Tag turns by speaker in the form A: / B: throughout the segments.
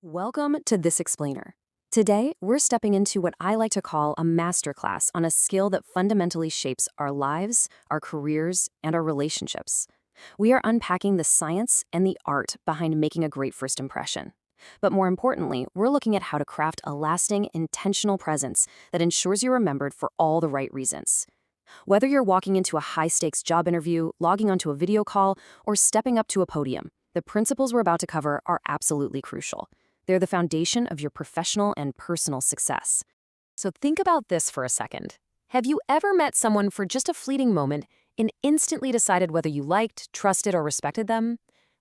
A: Welcome to This Explainer. Today, we're stepping into what I like to call a masterclass on a skill that fundamentally shapes our lives, our careers, and our relationships. We are unpacking the science and the art behind making a great first impression. But more importantly, we're looking at how to craft a lasting, intentional presence that ensures you're remembered for all the right reasons. Whether you're walking into a high-stakes job interview, logging onto a video call, or stepping up to a podium, the principles we're about to cover are absolutely crucial. They're the foundation of your professional and personal success. So think about this for a second. Have you ever met someone for just a fleeting moment and instantly decided whether you liked, trusted, or respected them?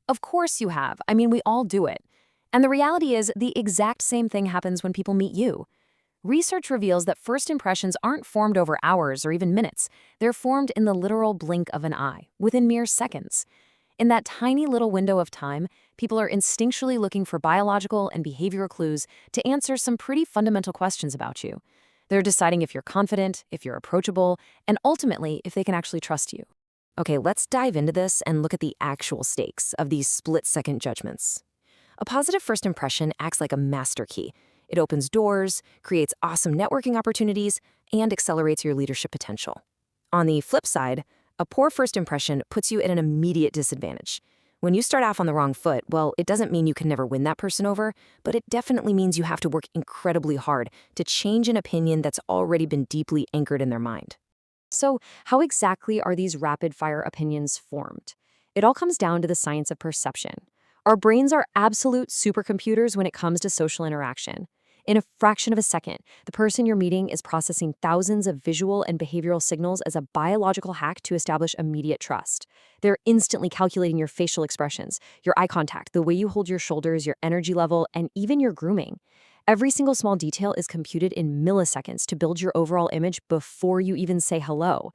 A: Of course you have. I mean, we all do it. And the reality is, the exact same thing happens when people meet you. Research reveals that first impressions aren't formed over hours or even minutes. They're formed in the literal blink of an eye, within mere seconds. In that tiny little window of time, people are instinctually looking for biological and behavioral clues to answer some pretty fundamental questions about you. They're deciding if you're confident, if you're approachable, and ultimately, if they can actually trust you. Okay, let's dive into this and look at the actual stakes of these split-second judgments. A positive first impression acts like a master key. It opens doors, creates awesome networking opportunities, and accelerates your leadership potential. On the flip side, a poor first impression puts you at an immediate disadvantage. When you start off on the wrong foot, well, it doesn't mean you can never win that person over, but it definitely means you have to work incredibly hard to change an opinion that's already been deeply anchored in their mind. So, how exactly are these rapid-fire opinions formed? It all comes down to the science of perception. Our brains are absolute supercomputers when it comes to social interaction. In a fraction of a second, the person you're meeting is processing thousands of visual and behavioral signals as a biological hack to establish immediate trust. They're instantly calculating your facial expressions, your eye contact, the way you hold your shoulders, your energy level, and even your grooming. Every single small detail is computed in milliseconds to build your overall image before you even say hello.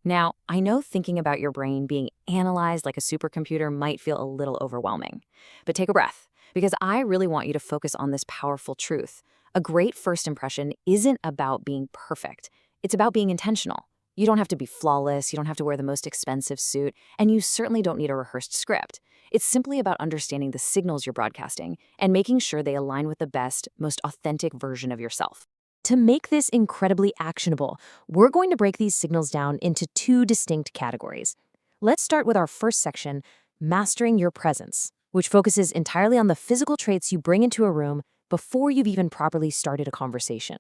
A: Now, I know thinking about your brain being analyzed like a supercomputer might feel a little overwhelming, but take a breath, because I really want you to focus on this powerful truth. A great first impression isn't about being perfect. It's about being intentional. You don't have to be flawless, you don't have to wear the most expensive suit, and you certainly don't need a rehearsed script. It's simply about understanding the signals you're broadcasting and making sure they align with the best, most authentic version of yourself. To make this incredibly actionable, we're going to break these signals down into two distinct categories. Let's start with our first section, Mastering Your Presence, which focuses entirely on the physical traits you bring into a room before you've even properly started a conversation.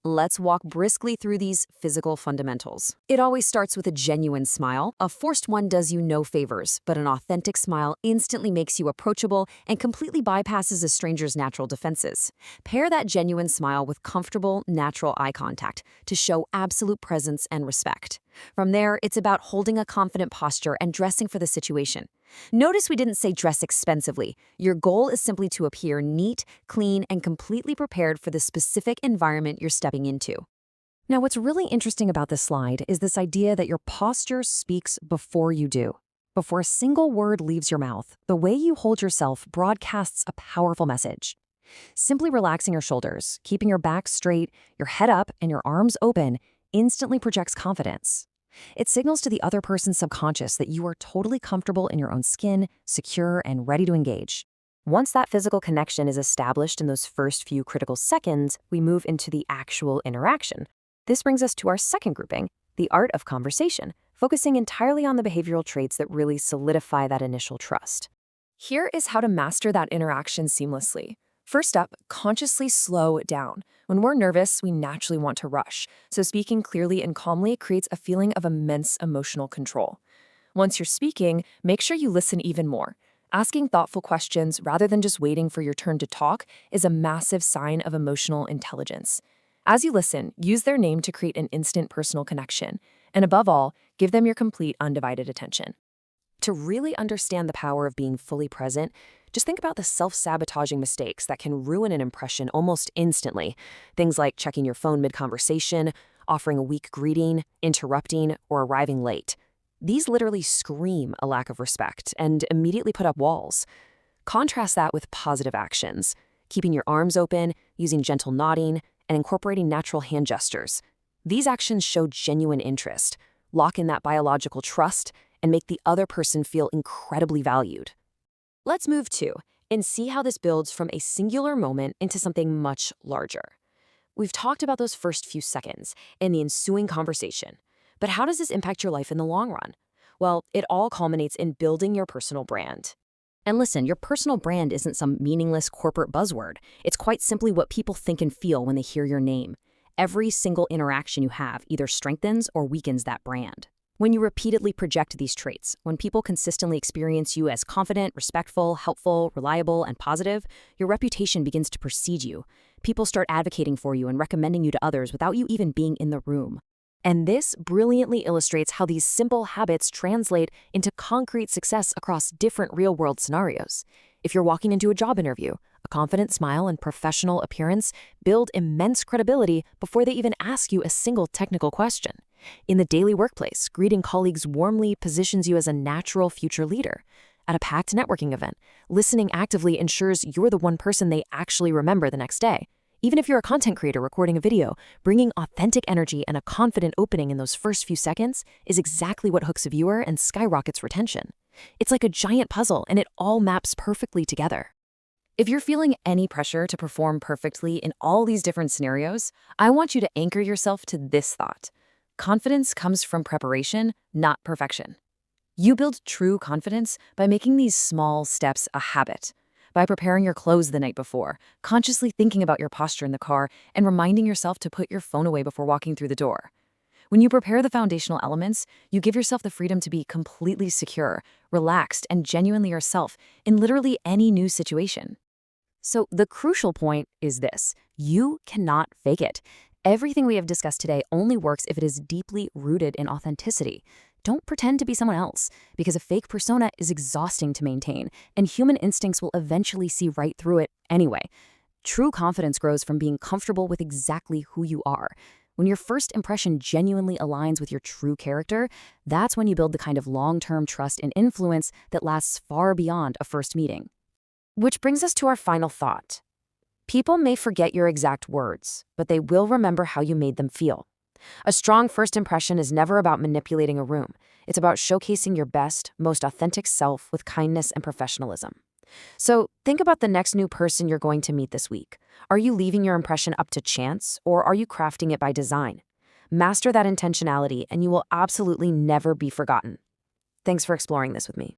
A: Let's walk briskly through these physical fundamentals. It always starts with a genuine smile. A forced one does you no favors, but an authentic smile instantly makes you approachable and completely bypasses a stranger's natural defenses. Pair that genuine smile with comfortable, natural eye contact to show absolute presence and respect. From there, it's about holding a confident posture and dressing for the situation. Notice we didn't say dress expensively. Your goal is simply to appear neat, clean, and completely prepared for the specific environment you're stepping into. Now, what's really interesting about this slide is this idea that your posture speaks before you do. Before a single word leaves your mouth, the way you hold yourself broadcasts a powerful message. Simply relaxing your shoulders, keeping your back straight, your head up, and your arms open instantly projects confidence. It signals to the other person's subconscious that you are totally comfortable in your own skin, secure, and ready to engage. Once that physical connection is established in those first few critical seconds, we move into the actual interaction. This brings us to our second grouping, the art of conversation, focusing entirely on the behavioral traits that really solidify that initial trust. Here is how to master that interaction seamlessly. First up, consciously slow down. When we're nervous, we naturally want to rush, so speaking clearly and calmly creates a feeling of immense emotional control. Once you're speaking, make sure you listen even more. Asking thoughtful questions rather than just waiting for your turn to talk is a massive sign of emotional intelligence. As you listen, use their name to create an instant personal connection, and above all, give them your complete undivided attention. To really understand the power of being fully present, just think about the self-sabotaging mistakes that can ruin an impression almost instantly. Things like checking your phone mid-conversation, offering a weak greeting, interrupting, or arriving late. These literally scream a lack of respect and immediately put up walls. Contrast that with positive actions, keeping your arms open, using gentle nodding, and incorporating natural hand gestures. These actions show genuine interest, lock in that biological trust, and make the other person feel incredibly valued. Let's move to and see how this builds from a singular moment into something much larger. We've talked about those first few seconds and the ensuing conversation. But how does this impact your life in the long run? Well, it all culminates in building your personal brand. And listen, your personal brand isn't some meaningless corporate buzzword. It's quite simply what people think and feel when they hear your name. Every single interaction you have either strengthens or weakens that brand. When you repeatedly project these traits, when people consistently experience you as confident, respectful, helpful, reliable, and positive, your reputation begins to precede you. People start advocating for you and recommending you to others without you even being in the room. And this brilliantly illustrates how these simple habits translate into concrete success across different real-world scenarios. If you're walking into a job interview, a confident smile and professional appearance build immense credibility before they even ask you a single technical question. In the daily workplace, greeting colleagues warmly positions you as a natural future leader. At a packed networking event, listening actively ensures you're the one person they actually remember the next day. Even if you're a content creator recording a video, bringing authentic energy and a confident opening in those first few seconds is exactly what hooks a viewer and skyrockets retention. It's like a giant puzzle, and it all maps perfectly together. If you're feeling any pressure to perform perfectly in all these different scenarios, I want you to anchor yourself to this thought. Confidence comes from preparation, not perfection. You build true confidence by making these small steps a habit. By preparing your clothes the night before, consciously thinking about your posture in the car, and reminding yourself to put your phone away before walking through the door. When you prepare the foundational elements, you give yourself the freedom to be completely secure, relaxed, and genuinely yourself in literally any new situation. So the crucial point is this: you cannot fake it. Everything we have discussed today only works if it is deeply rooted in authenticity. Don't pretend to be someone else, because a fake persona is exhausting to maintain, and human instincts will eventually see right through it anyway. True confidence grows from being comfortable with exactly who you are. When your first impression genuinely aligns with your true character, that's when you build the kind of long-term trust and influence that lasts far beyond a first meeting. Which brings us to our final thought. People may forget your exact words, but they will remember how you made them feel. A strong first impression is never about manipulating a room. It's about showcasing your best, most authentic self with kindness and professionalism. So think about the next new person you're going to meet this week. Are you leaving your impression up to chance, or are you crafting it by design? Master that intentionality, and you will absolutely never be forgotten. Thanks for exploring this with me.